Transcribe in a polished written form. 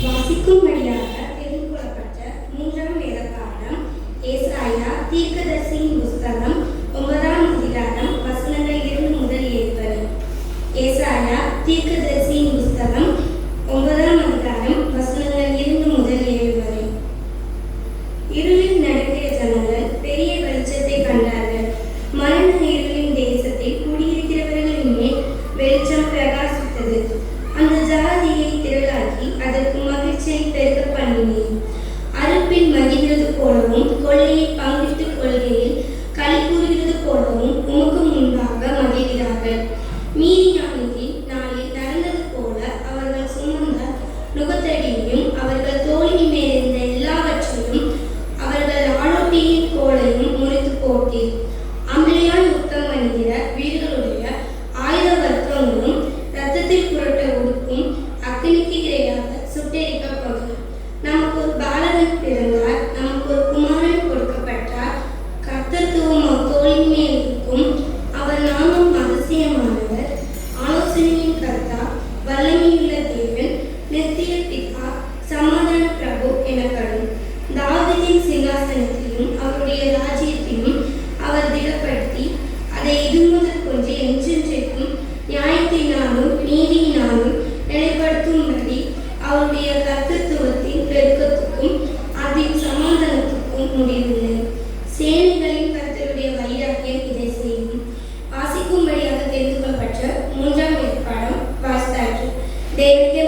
வாசிக்கும்படியாக தெரிந்து கொள்ளப்பட்ட மூன்றாம் வேத பாடம் ஏசாயா தீர்க்கதரிசியின் புஸ்தகம் 9ஆம் அதிகாரம் வசனங்கள் 2 முதல் 7 வரை. ஏசாயா தீர்க்கதரிசியின் புஸ்தகம் 9ஆம் அதிகாரம் வசனங்கள் 2 முதல் 7 வரை. இருளில் நடக்கிற ஜனங்கள் பெரிய வெளிச்சத்தை கண்டார்கள். மரண இருளின் தேசத்தில் குடியிருக்கிறவர்களின் மேல் வெளிச்சம் பிரகாசித்தது. அந்த ஜாதியை திரளாக்கி அதற்கு மகிழ்ச்சியை பெருக பண்ணினேன். அறுப்பில் மகிழ்கிறது போலவும் கொள்ளையை பங்கிட்டுக் கொள்கையில் களி கூறுகிறது போலவும் உமக்கு முன்பாக மகிழ்கிறார்கள். மீதியானதின் நாளில் நடந்தது போல அவர்கள் சுமந்த நுகத்தடியையும் அவர்கள் தோளின் மேலிருந்த எல்லாவற்றையும் அவர்கள் ஆளோட்டியின் கோலையும் முறித்து போட்டீர். அம்பளையால் யுத்தம் பண்ணுகிற வீரர்களுடைய ஆயுத வர்க்கங்களும் ரத்தத்தில் புரட்ட உடுக்கும் அக்கினிக்கு இரையாக சுட்டெரிக்கப்படும். நமக்கு ஒரு பாலகன் பிறந்தார், நமக்கு ஒரு குமாரன் கொடுக்கப்பட்டார். கர்த்தத்துவம் தோளின் மேல் இருக்கும். அவர் நாமம் அதிசயமானவர், ஆலோசனையின் கர்த்தா, வல்லமையுள்ள தேவன், நித்திய பிதா, சமாதான பிரபு எனப்படும். தாவீதின் சிங்காசனத்தையும் அவருடைய ராஜ்யத்தையும் அவர் திடப்படுத்தி அதை இது முதல் கொண்டு என்றென்றைக்கும் நியாயத்தினாலும் நீதியினாலும் நிலைப்படுத்தும்படி அவருடைய கர்த்தத்துவத்தின் பெருக்கத்துக்கும் அதன் சமாதானத்துக்கும் முடிவில்லை. சேனைகளின் கர்த்தருடைய வைராக்கியம் இதை செய்யும். வாசிக்கும்படியாக தெரிந்து கொள்ளப்பட்ட மூன்றாம் ஏற்பாடும் வாசித்தார்கள். தேவனுடைய